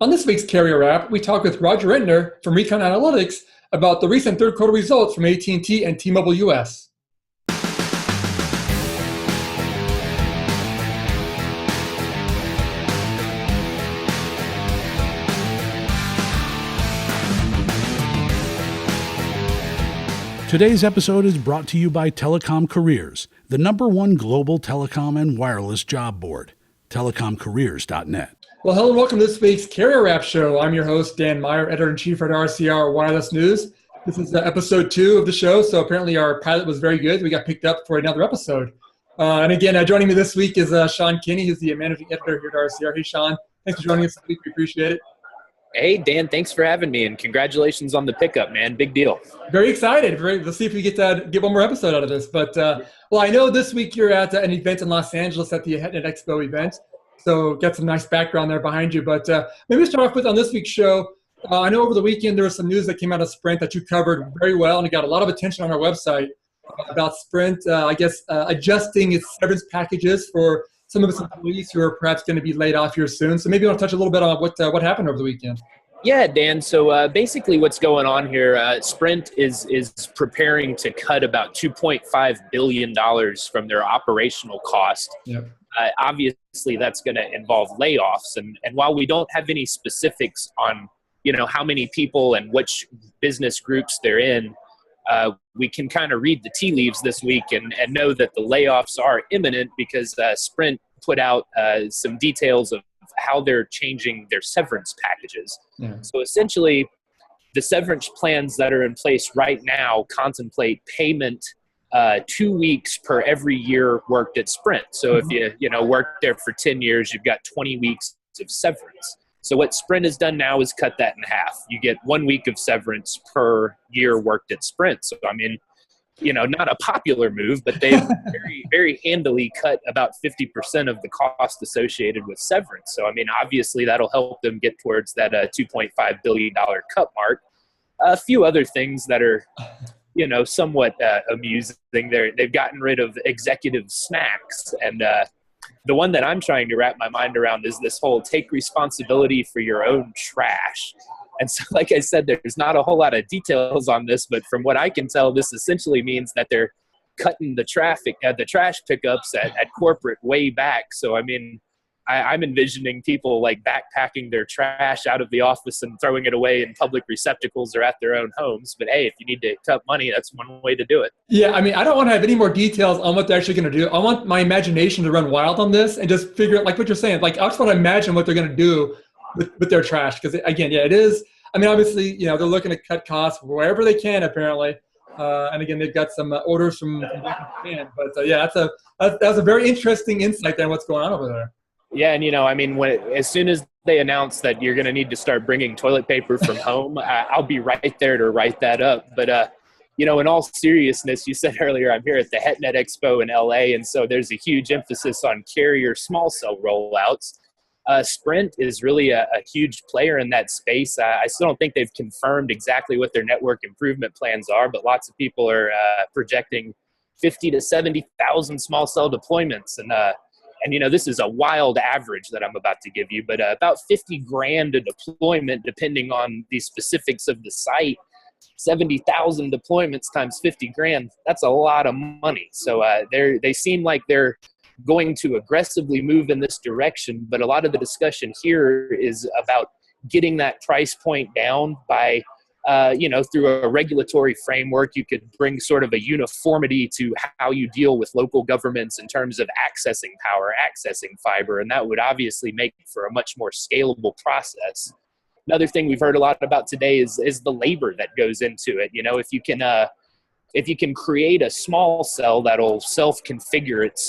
On this week's Carrier Wrap, we talk with Roger Entner from Recon Analytics about the recent third quarter results from AT&T and T-Mobile US. Today's episode is brought to you by Telecom Careers, the #1 global telecom and wireless job board. telecomcareers.net. Well, hello and welcome to this week's Carrier Wrap Show. I'm your host, Dan Meyer, editor-in-chief at RCR Wireless News. This is episode 2 of the show, so apparently our pilot was very good. We got picked up for another episode. And again, joining me this week is Sean Kinney, who's the managing editor here at RCR. Hey, Sean, thanks for joining us this week. We appreciate it. Hey, Dan, thanks for having me, and congratulations on the pickup, man. Big deal. Very excited. Let's see if we get one more episode out of this. But, well, I know this week you're at an event in Los Angeles at the HeadNet Expo event. So got some nice background there behind you. But maybe start off with on this week's show. I know over the weekend there was some news that came out of Sprint that you covered very well, and it got a lot of attention on our website about Sprint, adjusting its severance packages for some of its employees who are perhaps going to be laid off here soon. So maybe you want to touch a little bit on what happened over the weekend. Yeah, Dan. So basically what's going on here, Sprint is preparing to cut about $2.5 billion from their operational cost. Yep. Obviously, that's going to involve layoffs. And while we don't have any specifics on, how many people and which business groups they're in, we can kind of read the tea leaves this week and know that the layoffs are imminent because Sprint put out some details of how they're changing their severance packages. Yeah. So essentially, the severance plans that are in place right now contemplate payment 2 weeks per every year worked at Sprint. So if you worked there for 10 years, you've got 20 weeks of severance. So what Sprint has done now is cut that in half. You get 1 week of severance per year worked at Sprint. So, not a popular move, but they've very, very handily cut about 50% of the cost associated with severance. So, obviously that'll help them get towards that $2.5 billion cut mark. A few other things that are, somewhat amusing. They've gotten rid of executive snacks. And the one that I'm trying to wrap my mind around is this whole take responsibility for your own trash. And so, like I said, there's not a whole lot of details on this, but from what I can tell, this essentially means that they're cutting the trash pickups at corporate way back. So, I'm envisioning people like backpacking their trash out of the office and throwing it away in public receptacles or at their own homes. But hey, if you need to cut money, that's one way to do it. Yeah, I don't want to have any more details on what they're actually going to do. I want my imagination to run wild on this and just figure out, like what you're saying. Like, I just want to imagine what they're going to do with their trash. Because, again, yeah, it is. Obviously, they're looking to cut costs wherever they can, apparently. And again, they've got some orders from Japan. But, yeah, that's a very interesting insight there on what's going on over there. Yeah, and as soon as they announce that you're going to need to start bringing toilet paper from home, I'll be right there to write that up. But, in all seriousness, you said earlier, I'm here at the HeadNet Expo in LA, and so there's a huge emphasis on carrier small cell rollouts. Sprint is really a huge player in that space. I still don't think they've confirmed exactly what their network improvement plans are, but lots of people are projecting 50 to 70,000 small cell deployments. And this is a wild average that I'm about to give you, but about $50,000 a deployment, depending on the specifics of the site. 70,000 deployments times $50,000, that's a lot of money. So they seem like they're going to aggressively move in this direction, but a lot of the discussion here is about getting that price point down by through a regulatory framework. You could bring sort of a uniformity to how you deal with local governments in terms of accessing power, accessing fiber, and that would obviously make for a much more scalable process. Another thing we've heard a lot about today is the labor that goes into it. If you can create a small cell that'll self-configure it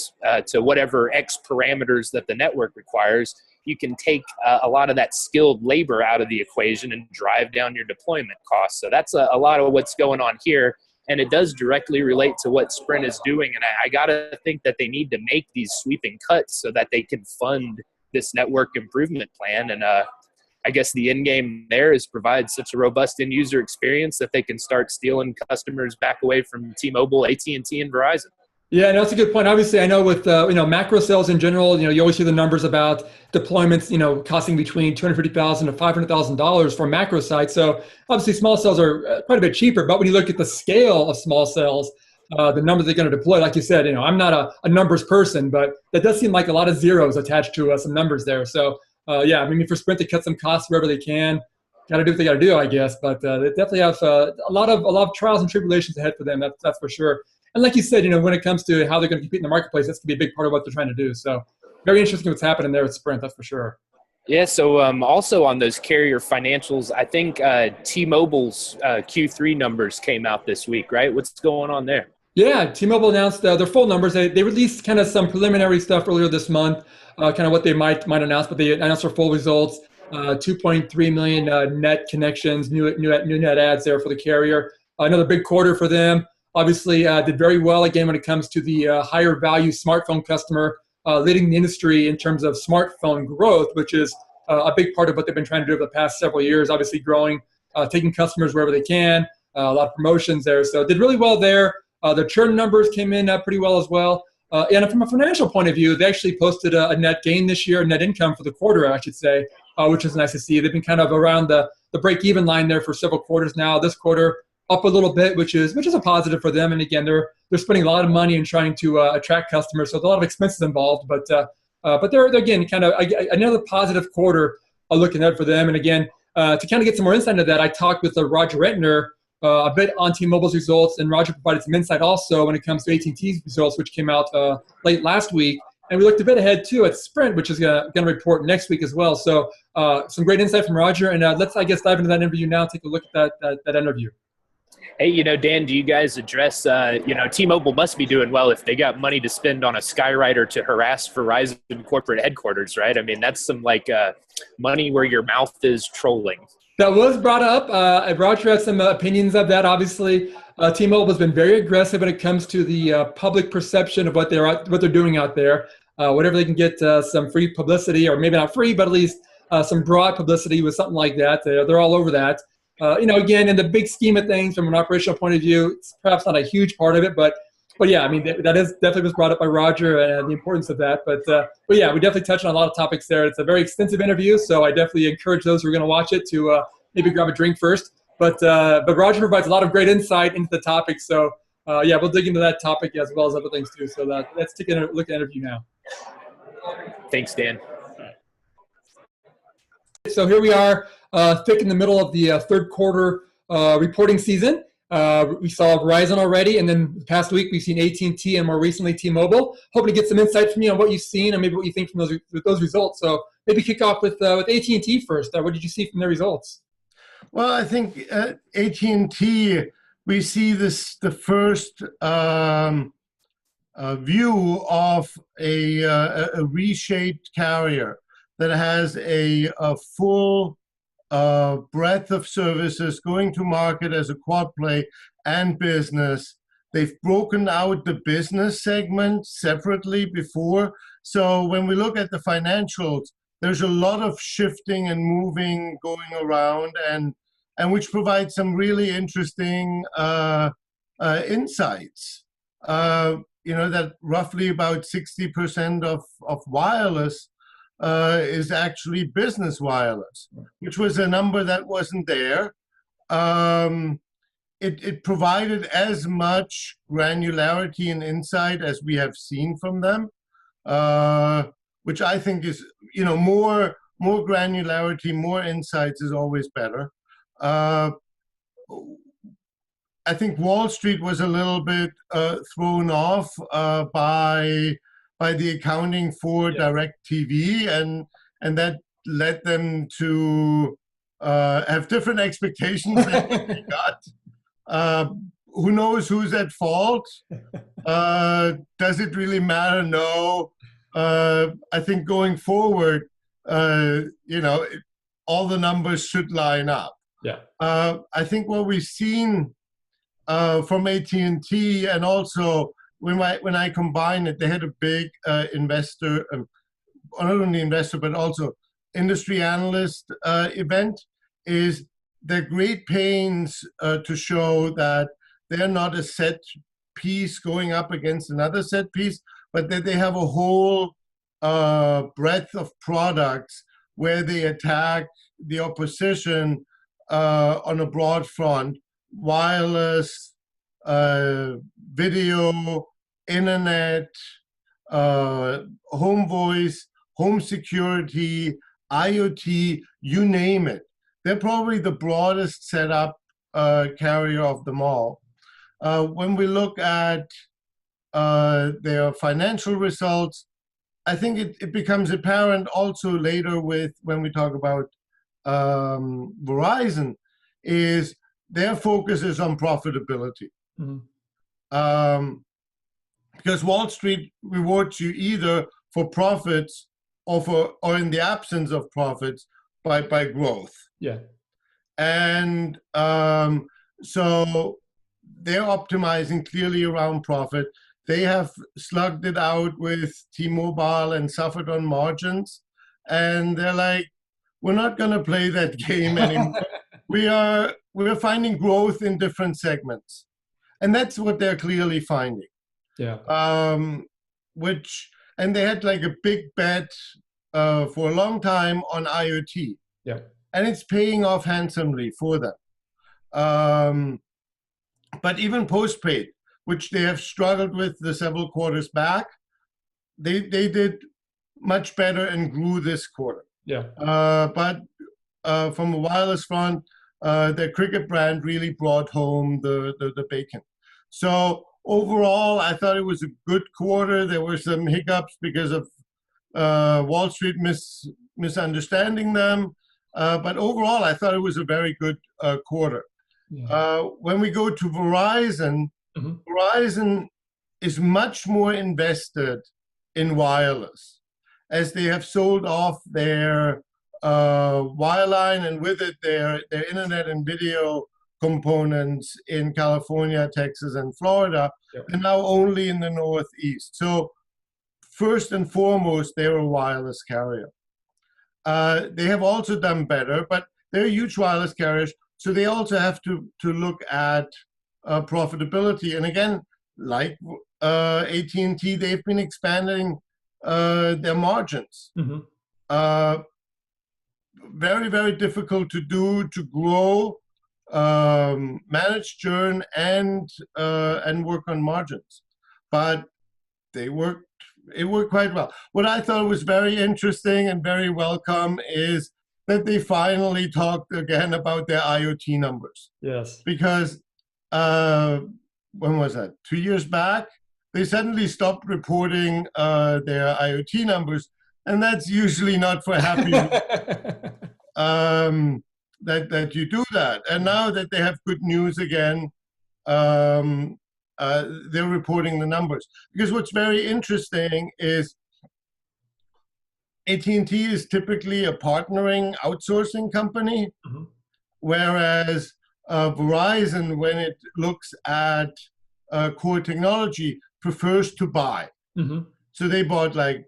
to whatever X parameters that the network requires, you can take a lot of that skilled labor out of the equation and drive down your deployment costs. So that's a lot of what's going on here. And it does directly relate to what Sprint is doing. And I got to think that they need to make these sweeping cuts so that they can fund this network improvement plan. And I guess the end game there is provide such a robust end user experience that they can start stealing customers back away from Tmobile, AT&T, and Verizon. Yeah, and that's a good point. Obviously, I know with macro cells in general, you always hear the numbers about deployments, costing between $250,000 to $500,000 for macro sites. So obviously, small cells are quite a bit cheaper. But when you look at the scale of small cells, the numbers they're going to deploy, like you said, I'm not a numbers person, but that does seem like a lot of zeros attached to some numbers there. So yeah, I mean, for Sprint to cut some costs wherever they can, got to do what they got to do, I guess. But they definitely have a lot of trials and tribulations ahead for them. That's for sure. And like you said, when it comes to how they're going to compete in the marketplace, that's going to be a big part of what they're trying to do. So very interesting what's happening there at Sprint, that's for sure. Yeah, so also on those carrier financials, I think T-Mobile's Q3 numbers came out this week, right? What's going on there? Yeah, T-Mobile announced their full numbers. They released kind of some preliminary stuff earlier this month, kind of what they might announce, but they announced their full results. 2.3 million net connections, new net adds there for the carrier. Another big quarter for them. Obviously, did very well again when it comes to the higher value smartphone customer, leading the industry in terms of smartphone growth, which is a big part of what they've been trying to do over the past several years. Obviously, growing, taking customers wherever they can. A lot of promotions there, so did really well there. The churn numbers came in pretty well as well. And from a financial point of view, they actually posted a net gain this year, net income for the quarter, I should say, which is nice to see. They've been kind of around the break-even line there for several quarters now. This quarter, up a little bit, which is a positive for them. And again, they're spending a lot of money in trying to attract customers, so there's a lot of expenses involved. But they're again kind of another positive quarter looking at for them. And again, to kind of get some more insight into that, I talked with Roger Entner a bit on T-Mobile's results, and Roger provided some insight also when it comes to AT&T's results, which came out late last week. And we looked a bit ahead too at Sprint, which is going to report next week as well. So some great insight from Roger, and let's dive into that interview now. Take a look at that interview. Hey, Dan, do you guys address, T-Mobile must be doing well if they got money to spend on a skywriter to harass Verizon corporate headquarters, right? I mean, that's some money where your mouth is trolling. That was brought up. Roger has some opinions of that. Obviously, T-Mobile has been very aggressive when it comes to the public perception of what they're doing out there. Whatever they can get some free publicity, or maybe not free, but at least some broad publicity with something like that. They're all over that. Again, in the big scheme of things, from an operational point of view, it's perhaps not a huge part of it, but yeah, I mean, that is definitely was brought up by Roger and the importance of that. But yeah, we definitely touched on a lot of topics there. It's a very extensive interview, so I definitely encourage those who are going to watch it to maybe grab a drink first. But Roger provides a lot of great insight into the topic. So yeah, we'll dig into that topic as well as other things too. So let's take a look at the interview now. Thanks, Dan. So here we are, thick in the middle of the third quarter reporting season. We saw Verizon already, and then the past week we've seen AT&T and more recently T-Mobile. Hoping to get some insight from you on what you've seen and maybe what you think from those results. So maybe kick off with AT&T first. What did you see from their results? Well, I think AT&T, we see the first view of a reshaped carrier that has a full breadth of services going to market as a quad play and business. They've broken out the business segment separately before. So when we look at the financials, there's a lot of shifting and moving going around, and which provides some really interesting insights. That roughly about 60% of wireless is actually business wireless, which was a number that wasn't there. It provided as much granularity and insight as we have seen from them, which I think is, more granularity, more insights is always better. I think Wall Street was a little bit thrown off by the accounting for DirecTV, and that led them to have different expectations than we got. Who knows who's at fault? Does it really matter? No. I think going forward, all the numbers should line up. Yeah. I think what we've seen from AT&T, and also when I combine it, they had a big investor, not only investor but also industry analyst event. Is they're great pains to show that they're not a set piece going up against another set piece, but that they have a whole breadth of products where they attack the opposition on a broad front: wireless, video, internet, home voice, home security, IoT, you name it. They're probably the broadest setup carrier of them all. When we look at their financial results, I think it becomes apparent also later when we talk about Verizon, is their focus is on profitability. Mm-hmm. Because Wall Street rewards you either for profits or in the absence of profits by growth. Yeah. And so they're optimizing clearly around profit. They have slugged it out with T-Mobile and suffered on margins. And they're like, we're not going to play that game anymore. We're finding growth in different segments. And that's what they're clearly finding. Yeah. And they had like a big bet for a long time on IoT. Yeah. And it's paying off handsomely for them. But even postpaid, which they have struggled with the several quarters back, they did much better and grew this quarter. Yeah. But from a wireless front, their Cricket brand really brought home the bacon. So overall, I thought it was a good quarter. There were some hiccups because of Wall Street misunderstanding them. But overall, I thought it was a very good quarter. Yeah. When we go to Verizon, mm-hmm. Verizon is much more invested in wireless, as they have sold off their wireline and with it their internet and video components in California, Texas, and Florida, yep. And now only in the Northeast. So first and foremost, they're a wireless carrier. They have also done better, but they're huge wireless carriers, so they also have to look at profitability. And again, like AT&T, they've been expanding their margins. Mm-hmm. Very, very difficult to do, to grow, manage churn, and work on margins. But it worked quite well. What I thought was very interesting and very welcome is that they finally talked again about their IoT numbers. Yes. Because when was that? 2 years back, they suddenly stopped reporting their IoT numbers, and that's usually not for happy that you do that. And now that they have good news again, they're reporting the numbers. Because what's very interesting is AT&T is typically a partnering outsourcing company, mm-hmm. whereas Verizon, when it looks at core technology, prefers to buy. Mm-hmm. So they bought like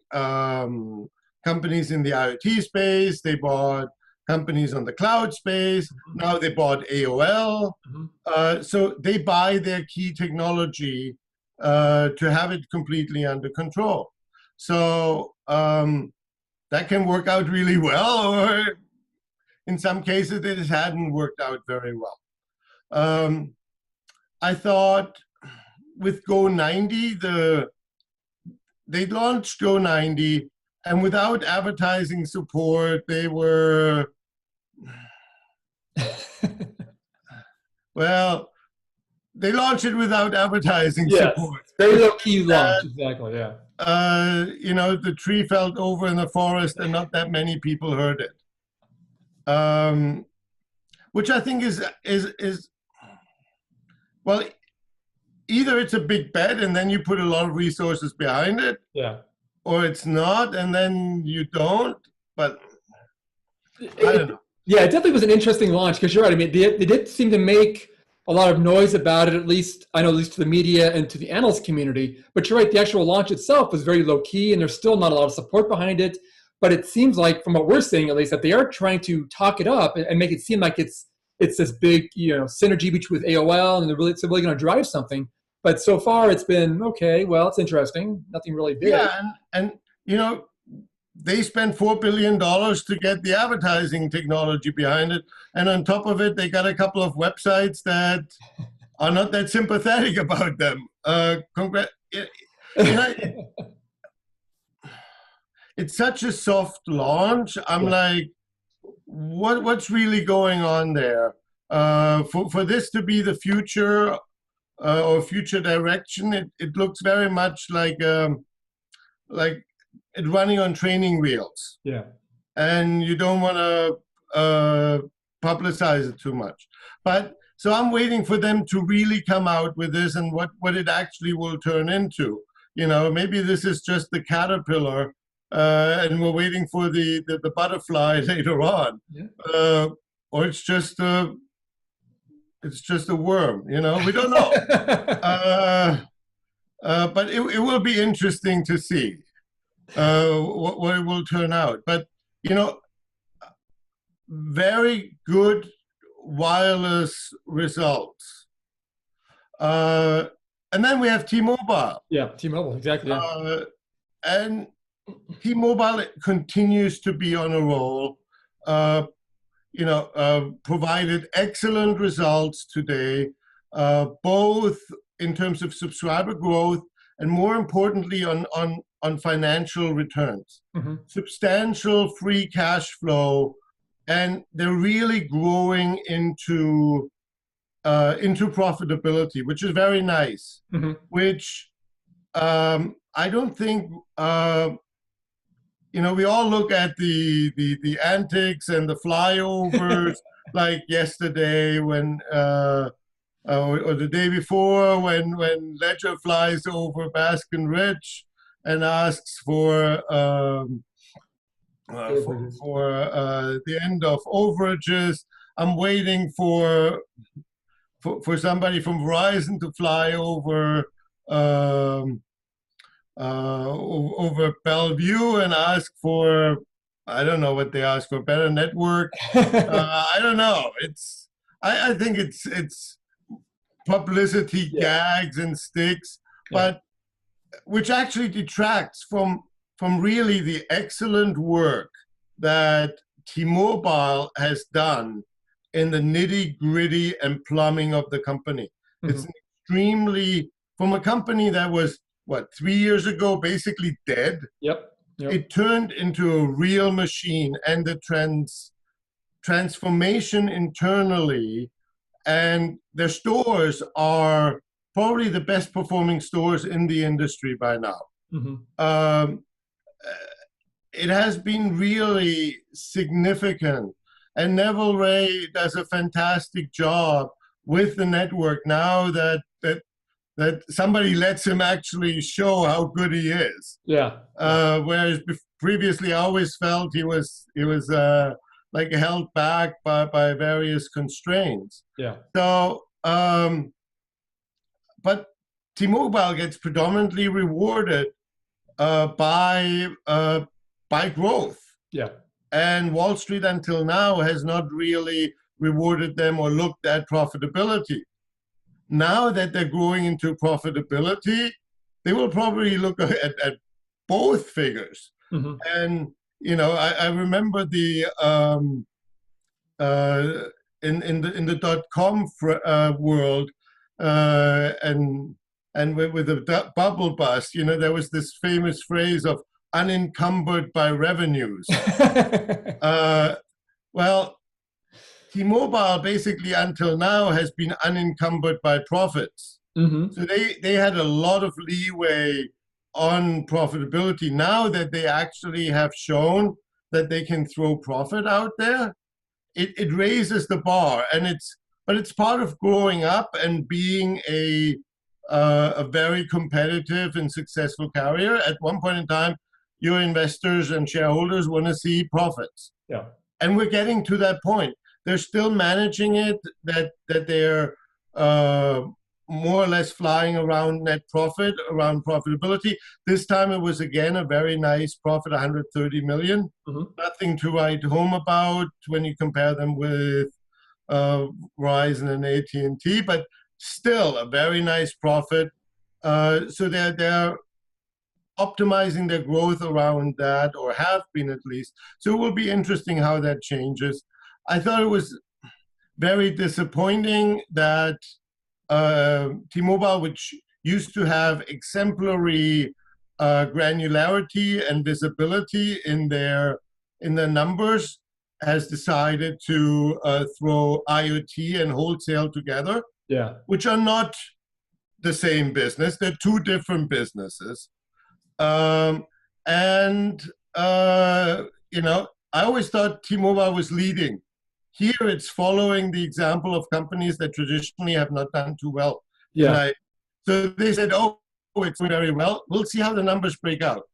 companies in the IoT space, they bought companies on the cloud space, mm-hmm. now they bought AOL. Mm-hmm. So they buy their key technology to have it completely under control. So that can work out really well, or in some cases it hadn't worked out very well. I thought with Go90, they launched Go90, and without advertising support, they were, well, they launched it without advertising support. Very low-key launch, exactly, yeah. The tree fell over in the forest and not that many people heard it. Which I think is well, either it's a big bet and then you put a lot of resources behind it, yeah, or it's not and then you don't. But I don't know. Yeah, it definitely was an interesting launch, because you're right. I mean, they did seem to make a lot of noise about it, at least to the media and to the analyst community. But you're right, the actual launch itself was very low key, and there's still not a lot of support behind it. But it seems like, from what we're seeing at least, that they are trying to talk it up and make it seem like it's this big synergy between with AOL, and it's really going to drive something. But so far it's been, okay, well, it's interesting. Nothing really big. Yeah, and they spent $4 billion to get the advertising technology behind it. And on top of it, they got a couple of websites that are not that sympathetic about them. It's such a soft launch. I'm like, what's really going on there? For this to be the future or future direction, it looks very much like it running on training wheels. Yeah. And you don't want to publicize it too much. But so I'm waiting for them to really come out with this and what it actually will turn into. Maybe this is just the caterpillar, and we're waiting for the butterfly later on. Yeah. Or it's just a worm. We don't know. But it will be interesting to see what it will turn out. But very good wireless results. And then we have T-Mobile. Yeah, T-Mobile, exactly. Yeah. And T-Mobile continues to be on a roll. Provided excellent results today, both in terms of subscriber growth and, more importantly, on financial returns. Mm-hmm. Substantial free cash flow, and they're really growing into profitability, which is very nice. Mm-hmm. Which I don't think we all look at the antics and the flyovers like yesterday when or the day before when Ledger flies over Baskin Ridge and asks for the end of overages. I'm waiting for somebody from Verizon to fly over Bellevue and ask for, I don't know what they ask for, better network. I don't know. I think it's publicity gags and sticks, but which actually detracts from really the excellent work that T-Mobile has done in the nitty-gritty and plumbing of the company. Mm-hmm. It's extremely, from a company that was, 3 years ago, basically dead. Yep. It turned into a real machine, and the transformation internally, and their stores are probably the best performing stores in the industry by now. Mm-hmm. It has been really significant, and Neville Ray does a fantastic job with the network now that somebody lets him actually show how good he is. Yeah. Whereas previously, I always felt he was like held back by various constraints. Yeah. So, but T-Mobile gets predominantly rewarded by growth. Yeah. And Wall Street until now has not really rewarded them or looked at profitability. Now that they're growing into profitability, they will probably look at both figures. Mm-hmm. And I remember in the .com world and with the bubble bust, there was this famous phrase of unencumbered by revenues. Well, T-Mobile basically until now has been unencumbered by profits. Mm-hmm. So they had a lot of leeway on profitability. Now that they actually have shown that they can throw profit out there, it raises the bar, and it's part of growing up and being a very competitive and successful carrier. At one point in time, your investors and shareholders want to see profits. Yeah. And we're getting to that point. They're still managing it, that they're more or less flying around net profit, around profitability. This time it was, again, a very nice profit, 130 million. Mm-hmm. Nothing to write home about when you compare them with Verizon and AT&T. But still a very nice profit. So they're optimizing their growth around that, or have been at least. So it will be interesting how that changes. I thought it was very disappointing that T-Mobile, which used to have exemplary granularity and visibility in their numbers, has decided to throw IoT and wholesale together, which are not the same business. They're two different businesses. I always thought T-Mobile was leading. Here it's following the example of companies that traditionally have not done too well. So they said, oh, it's doing very well. We'll see how the numbers break out.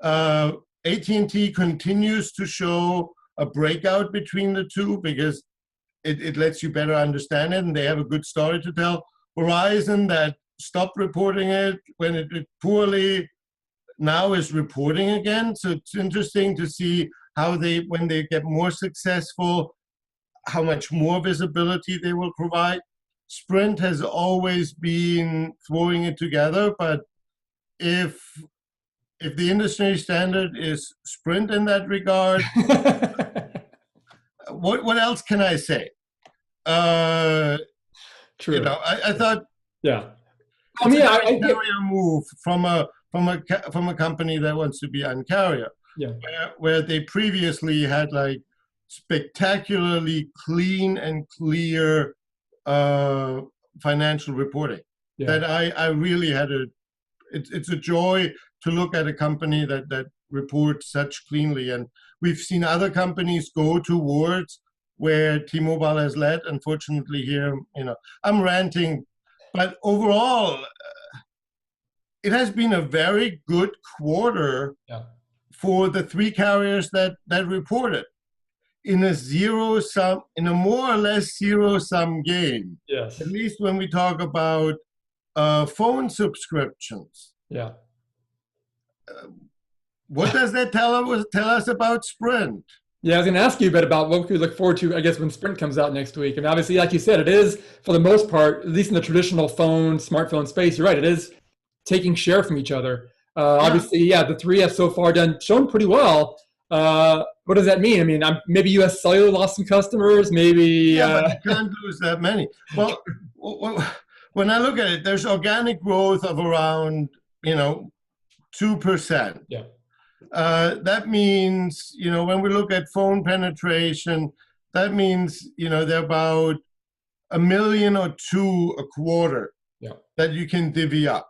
AT&T continues to show a breakout between the two because it lets you better understand it, and they have a good story to tell. Verizon, that stopped reporting it when it did poorly, now is reporting again. So it's interesting to see how when they get more successful, how much more visibility they will provide. Sprint has always been throwing it together, but if the industry standard is Sprint in that regard, what else can I say? True. I thought, I mean, I carrier move from a company that wants to be Un-carrier, where they previously had like spectacularly clean and clear financial reporting. That I really had it's a joy to look at a company that reports such cleanly. And we've seen other companies go towards where T-Mobile has led. Unfortunately here, I'm ranting, but overall, it has been a very good quarter for the three carriers that reported in a more or less zero-sum game. Yes. At least when we talk about phone subscriptions. What does that tell us about Sprint? Yeah, I was going to ask you a bit about what we look forward to, I guess, when Sprint comes out next week. And obviously, like you said, it is, for the most part, at least in the traditional smartphone space, you're right, it is taking share from each other. Obviously, the three have so far shown pretty well. What does that mean? I mean, maybe US Cellular lost some customers, maybe... but you can't lose that many. Well, when I look at it, there's organic growth of around, 2%. That means, when we look at phone penetration, that means, they're about 1 million or 2 a quarter that you can divvy up.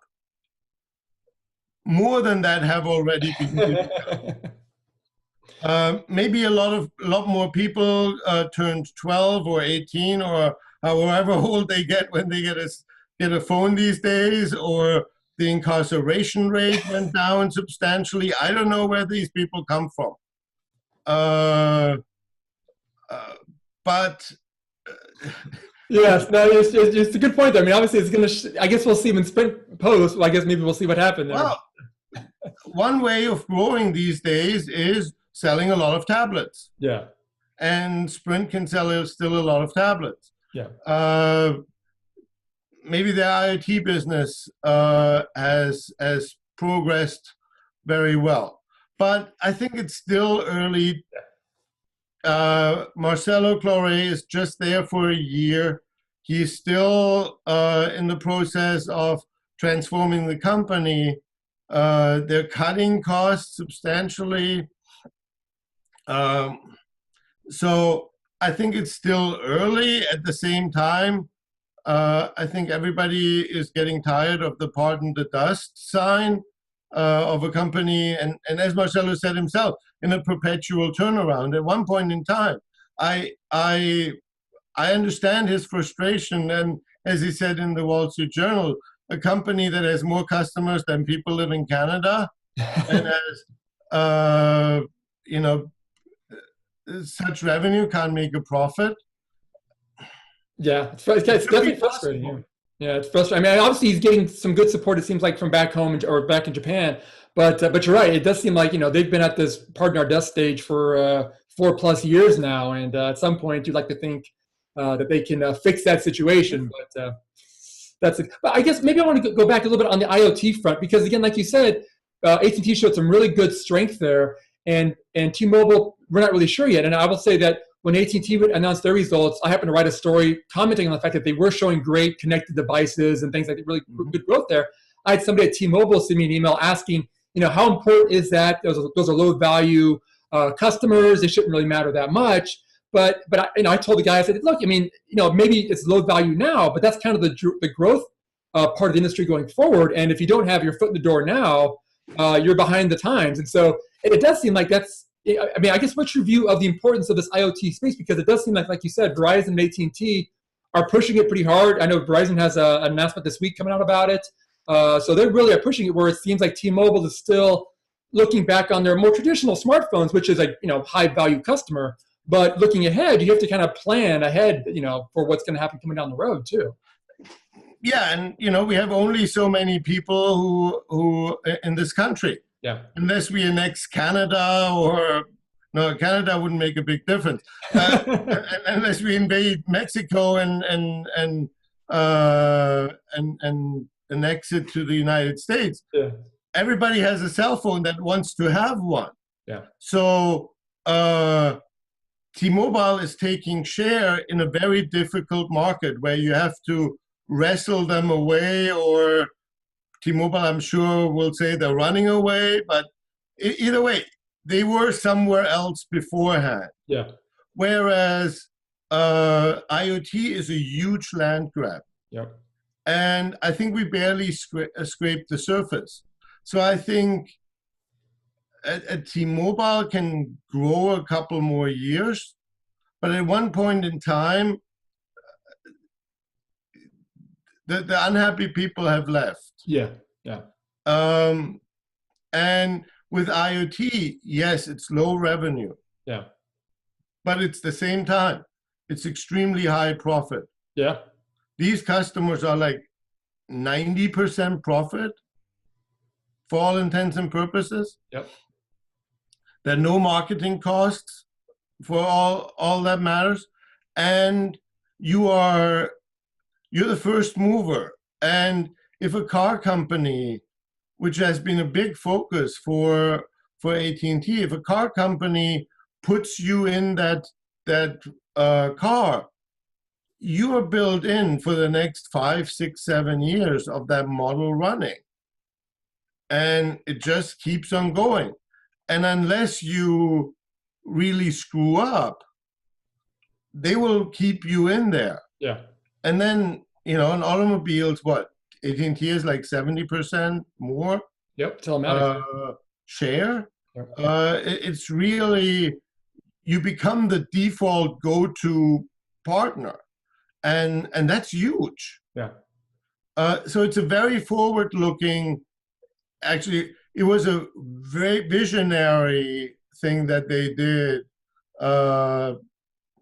More than that have already been divvied up. Maybe a lot more people turned 12 or 18 or however old they get when they get a phone these days, or the incarceration rate went down substantially. I don't know where these people come from. But yes, no, it's a good point. I mean, obviously, it's going to. I guess we'll see when Sprint posts. I guess maybe we'll see what happened there. Well, one way of growing these days is selling a lot of tablets. And Sprint can sell still a lot of tablets. Maybe the IoT business has progressed very well, but I think it's still early. Marcelo Claure is just there for a year. He's still in the process of transforming the company. They're cutting costs substantially. So I think it's still early. At the same time, I think everybody is getting tired of the pardon the dust sign of a company. And as Marcelo said himself, in a perpetual turnaround. At one point in time, I understand his frustration. And as he said in the Wall Street Journal, a company that has more customers than people live in Canada and has, such revenue can't make a profit. It's definitely frustrating. Yeah, it's frustrating. I mean, obviously he's getting some good support, it seems like, from back home or back in Japan. But you're right. It does seem like, they've been at this pardon our dust stage for 4+ years now. And at some point, you'd like to think that they can fix that situation. But But I guess maybe I want to go back a little bit on the IoT front, because again, like you said, AT&T showed some really good strength there, and T-Mobile, we're not really sure yet. And I will say that when AT&T announced their results, I happened to write a story commenting on the fact that they were showing great connected devices and things like that, really good growth there. I had somebody at T-Mobile send me an email asking, how important is that? Those are low value customers. They shouldn't really matter that much. But I told the guy, I said, look, maybe it's low value now, but that's kind of the growth part of the industry going forward. And if you don't have your foot in the door now, you're behind the times. And so it does seem like that's, I guess what's your view of the importance of this IoT space? Because it does seem like you said, Verizon and AT&T are pushing it pretty hard. I know Verizon has an announcement this week coming out about it. So they really are pushing it, where it seems like T-Mobile is still looking back on their more traditional smartphones, which is a high value customer. But looking ahead, you have to kind of plan ahead, for what's going to happen coming down the road too. Yeah, and we have only so many people who in this country. Yeah. Unless we annex Canada, or no, Canada wouldn't make a big difference. Unless we invade Mexico and annex it to the United States. Yeah. Everybody has a cell phone that wants to have one. Yeah. So T-Mobile is taking share in a very difficult market where you have to wrestle them away, or T-Mobile, I'm sure, will say they're running away, but either way, they were somewhere else beforehand. Yeah. Whereas IoT is a huge land grab. Yeah. And I think we barely scraped the surface. So I think a T-Mobile can grow a couple more years, but at one point in time, the unhappy people have left. Yeah, yeah. And with IoT, yes, it's low revenue. Yeah. But it's the same time, it's extremely high profit. Yeah. These customers are like 90% profit for all intents and purposes. Yep. There are no marketing costs for all that matters. And you're the first mover. And if a car company, which has been a big focus for AT&T, if a car company puts you in that car, you are built in for the next 5, 6, 7 years of that model running. And it just keeps on going. And unless you really screw up, they will keep you in there. Yeah. And then, in automobiles, what? AT&T is like 70% more. Yep, telematics. Share. Yep. It's really, you become the default go-to partner. And that's huge. Yeah. So it's a very forward-looking, actually, it was a very visionary thing that they did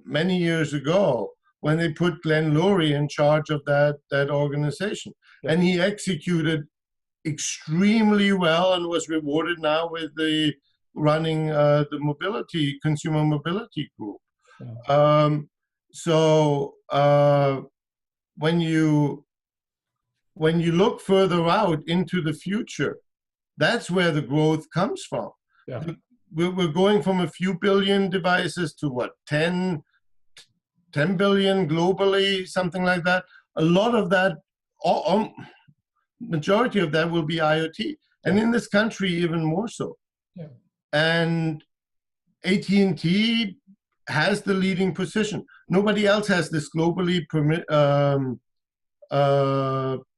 many years ago when they put Glenn Lurie in charge of that organization. Yeah. And he executed extremely well and was rewarded now with the running the consumer mobility group. Yeah. So when you look further out into the future, that's where the growth comes from. Yeah. We're going from a few billion devices to what, 10 billion globally, something like that. A lot of that, majority of that will be IoT. And in this country, even more so. Yeah. And AT&T has the leading position. Nobody else has this globally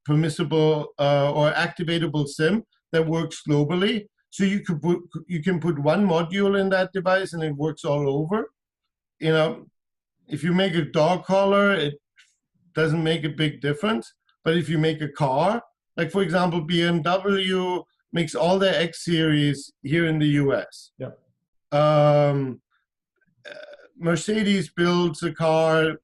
permissible or activatable SIM that works globally. So you can put one module in that device and it works all over. If you make a dog collar, it doesn't make a big difference. But if you make a car, like for example, BMW makes all their X series here in the US. Yeah. Mercedes builds a car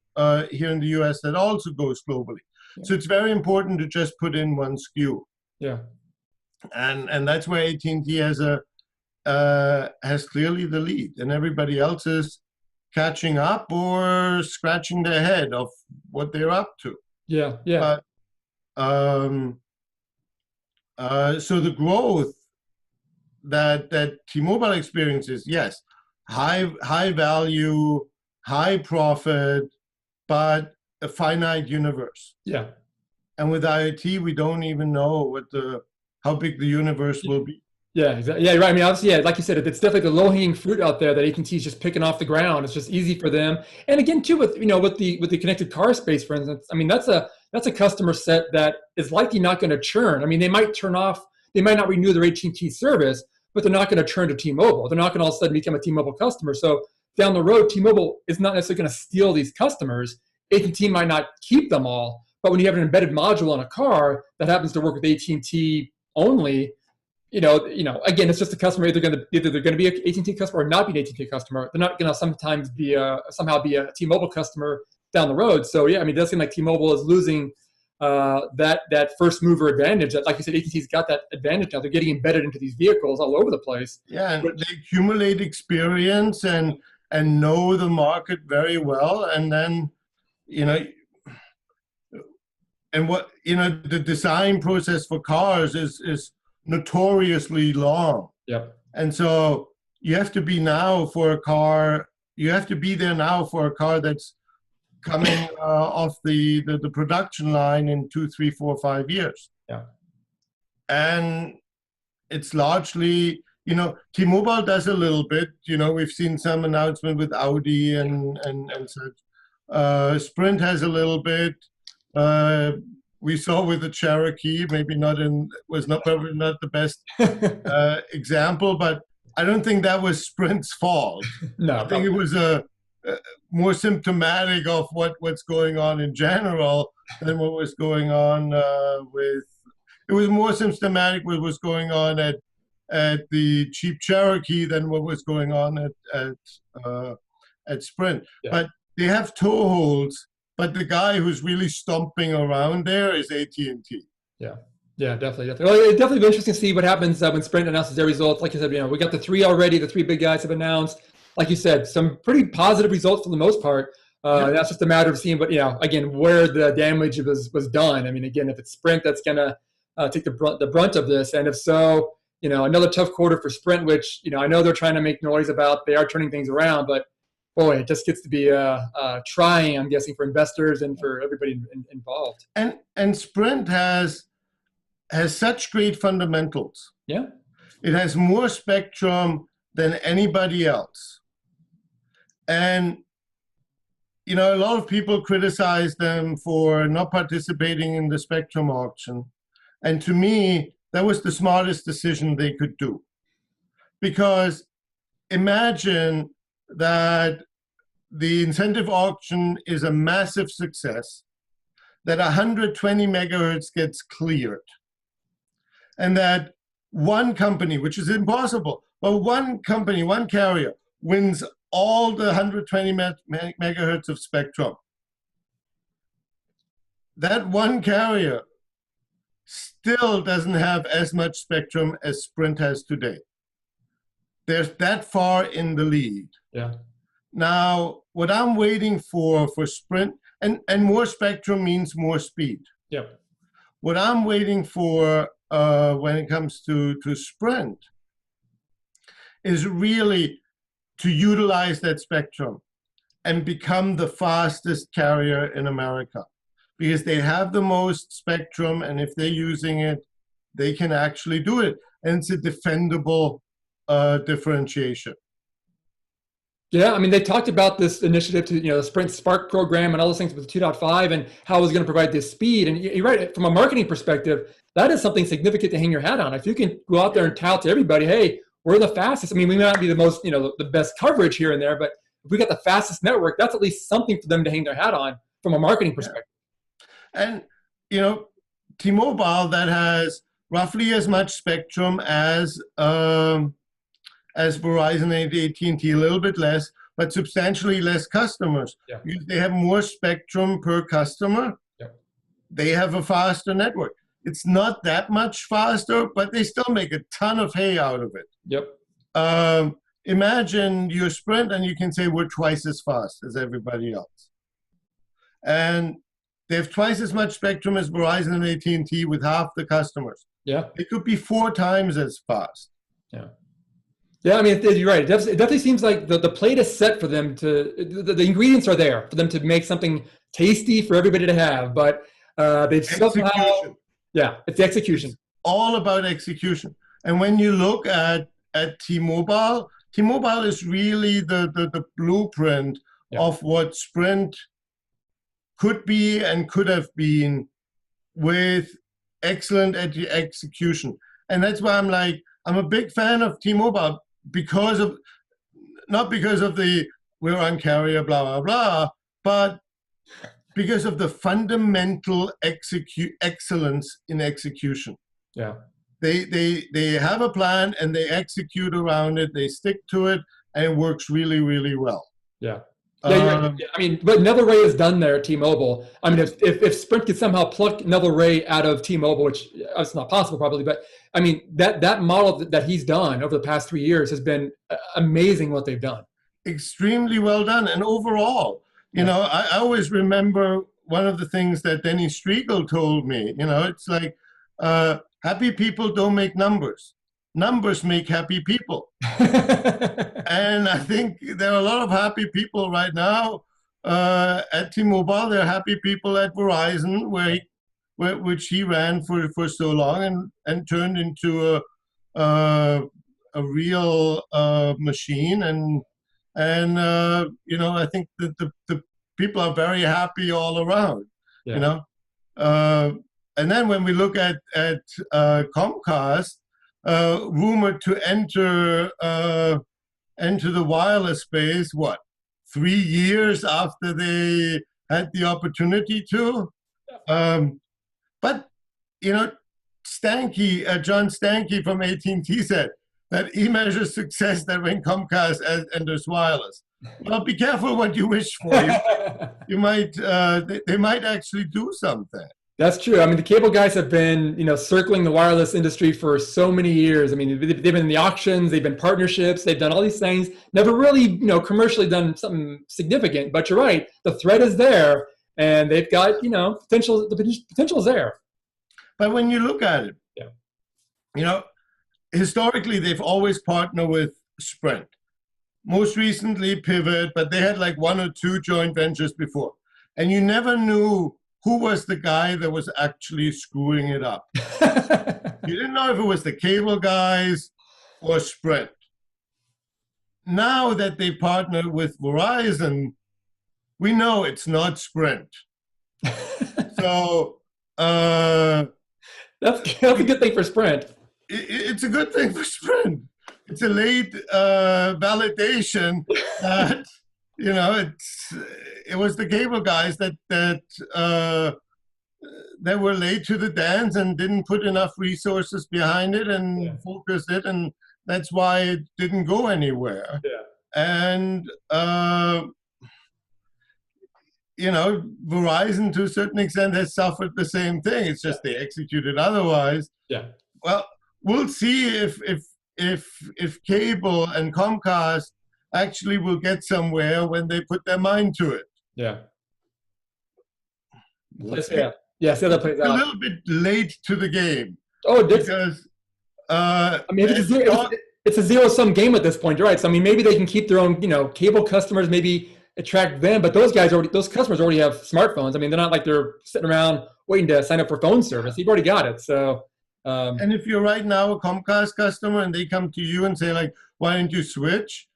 here in the US that also goes globally. Yeah. So it's very important to just put in one SKU. Yeah. And that's where AT&T has clearly the lead, and everybody else is catching up or scratching their head of what they're up to. Yeah, yeah. So the growth that T-Mobile experiences, yes, high value, high profit, but a finite universe. Yeah. And with IoT, we don't even know how big the universe will be. Yeah, exactly. Yeah, you're right. I mean, obviously, yeah, like you said, it's definitely the low-hanging fruit out there that AT&T is just picking off the ground. It's just easy for them. And again, too, with the connected car space, for instance, I mean, that's a customer set that is likely not going to churn. I mean, they might not renew their AT&T service, but they're not going to churn to T-Mobile. They're not going to all of a sudden become a T-Mobile customer. So down the road, T-Mobile is not necessarily going to steal these customers. AT&T might not keep them all, but when you have an embedded module in a car that happens to work with AT&T only, again, it's just a customer. Either they're going to be an AT&T customer or not be an AT&T customer. They're not going to sometimes somehow be a T-Mobile customer down the road. So yeah, I mean, it does seem like T-Mobile is losing that first mover advantage. That, like you said, AT&T's got that advantage now. They're getting embedded into these vehicles all over the place. Yeah, and they accumulate experience and know the market very well, and then the design process for cars is notoriously long. Yep. And so you have to be there now for a car that's coming off the production line in 2, 3, 4, 5 years. Yeah. And it's largely, T-Mobile does a little bit. We've seen some announcement with Audi and such. Sprint has a little bit. We saw with the Cherokee, maybe probably not the best example, but I don't think that was Sprint's fault. No, I think it was more symptomatic of what's going on in general than what was going on it was more symptomatic what was going on at the cheap Cherokee than what was going on at Sprint. Yeah. But they have toeholds. But the guy who's really stomping around there is AT&T. Yeah, definitely. Well, it'd definitely be interesting to see what happens when Sprint announces their results. Like you said, we got the three already. The three big guys have announced. Like you said, some pretty positive results for the most part. That's just a matter of seeing, again, where the damage was done. I mean, again, if it's Sprint that's going to take the brunt of this, and if so, another tough quarter for Sprint, which I know they're trying to make noise about. They are turning things around, but boy, it just gets to be trying, I'm guessing, for investors and for everybody involved. And Sprint has such great fundamentals. Yeah. It has more spectrum than anybody else. And, a lot of people criticize them for not participating in the spectrum auction. And to me, that was the smartest decision they could do. Because imagine that the incentive auction is a massive success, that 120 megahertz gets cleared, and that one company, which is impossible, but one carrier wins all the 120 megahertz of spectrum. That one carrier still doesn't have as much spectrum as Sprint has today. They're that far in the lead. Yeah. Now, what I'm waiting for Sprint, and more spectrum means more speed. Yep. What I'm waiting for when it comes to Sprint is really to utilize that spectrum and become the fastest carrier in America, because they have the most spectrum, and if they're using it, they can actually do it. And it's a defendable differentiation. Yeah, I mean, they talked about this initiative to, the Sprint Spark program and all those things with 2.5 and how it was going to provide this speed. And you're right, from a marketing perspective, that is something significant to hang your hat on. If you can go out there and tout to everybody, hey, we're the fastest. I mean, we may not be the most, the best coverage here and there, but if we got the fastest network, that's at least something for them to hang their hat on from a marketing perspective. And, T-Mobile, that has roughly as much spectrum as Verizon and AT&T, a little bit less, but substantially less customers. Yeah. Because they have more spectrum per customer. Yeah. They have a faster network. It's not that much faster, but they still make a ton of hay out of it. Yep. Imagine you're Sprint and you can say we're twice as fast as everybody else. And they have twice as much spectrum as Verizon and AT&T with half the customers. Yeah. It could be 4 times as fast. Yeah. Yeah, I mean, you're right. It definitely seems like the plate is set for them to, the ingredients are there for them to make something tasty for everybody to have, but they've somehow, yeah, it's the execution. It's all about execution. And when you look at T-Mobile, T-Mobile is really the blueprint of what Sprint could be and could have been with excellent execution. And that's why I'm a big fan of T-Mobile not because of the we're on carrier, blah, blah, blah, but because of the fundamental excellence in execution. Yeah. They have a plan and they execute around it, they stick to it, and it works really, really well. Yeah. Yeah, I mean, what Neville Ray has done there at T-Mobile, I mean, if Sprint could somehow pluck Neville Ray out of T-Mobile, which it's not possible probably, but I mean, that model that he's done over the past 3 years has been amazing what they've done. Extremely well done. And overall, you know, I always remember one of the things that Denny Striegel told me, you know, it's like, happy people don't make numbers. Numbers make happy people. And I think there are a lot of happy people right now at T-Mobile. There are happy people at Verizon, which he ran for so long and turned into a real machine. And you know, I think that the people are very happy all around. Yeah. You know, and then when we look at Comcast, rumored to enter the wireless space, 3 years after they had the opportunity to. But you know, John Stankey from AT&T said that he measures success that when Comcast enters wireless. Well, be careful what you wish for. You might they might actually do something. That's true. I mean, the cable guys have been, you know, circling the wireless industry for so many years. I mean, they've been in the auctions, they've been partnerships, they've done all these things. Never really, you know, commercially done something significant. But you're right, the threat is there, and they've got, you know, potential. The potential is there. But when you look at it, you know, historically they've always partnered with Sprint. Most recently, Pivot, but they had like 1 or 2 joint ventures before, and you never knew who was the guy that was actually screwing it up. You didn't know if it was the cable guys or Sprint. Now that they partnered with Verizon, we know it's not Sprint. So that's a good thing for Sprint. It's a good thing for Sprint. It's a late validation that, you know, it was the cable guys that were late to the dance and didn't put enough resources behind it and focus it, and that's why it didn't go anywhere. Yeah. And you know, Verizon to a certain extent has suffered the same thing. It's just they executed otherwise. Yeah. Well, we'll see if cable and Comcast actually will get somewhere when they put their mind to it. Yeah. Yeah, see how that plays out. A little bit late to the game. Oh, because I mean, it's a zero-sum game at this point, right? So I mean, maybe they can keep their own, you know, cable customers, maybe attract them, but those customers already have smartphones. I mean, they're not like they're sitting around waiting to sign up for phone service. You've already got it. So. And if you're right now a Comcast customer and they come to you and say like, why don't you switch?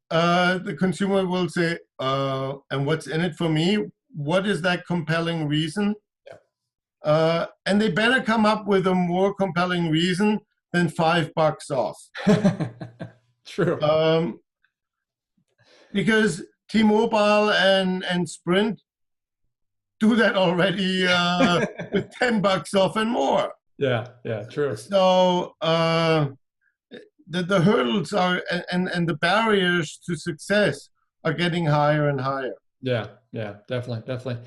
The consumer will say, and what's in it for me? What is that compelling reason? Yeah. And they better come up with a more compelling reason than $5 off. True. Because T-Mobile and Sprint do that already with $10 off and more. Yeah, true. So the hurdles are and the barriers to success are getting higher and higher. Yeah, definitely.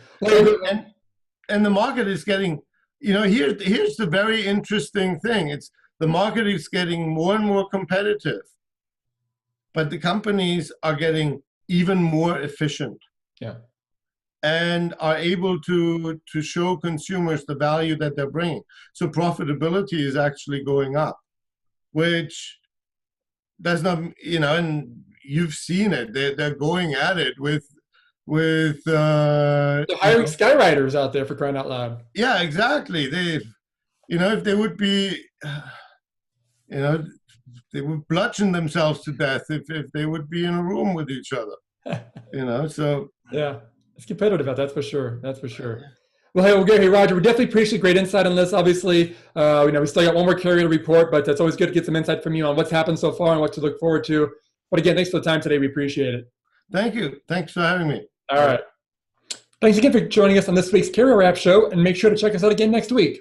And the market is getting, you know, here's the very interesting thing. It's the market is getting more and more competitive, but the companies are getting even more efficient. Yeah. and are able to show consumers the value that they're bringing. So profitability is actually going up, which does not, and you've seen it. They're going at it with They're hiring skywriters out there, for crying out loud. Yeah, exactly. If they would be, they would bludgeon themselves to death if they would be in a room with each other. So yeah, it's competitive, that's for sure. That's for sure. Well, hey, Roger, we definitely appreciate great insight on this. Obviously, we still got one more carrier to report, but it's always good to get some insight from you on what's happened so far and what to look forward to. But again, thanks for the time today. We appreciate it. Thank you. Thanks for having me. All right. Thanks again for joining us on this week's Carrier Wrap Show, and make sure to check us out again next week.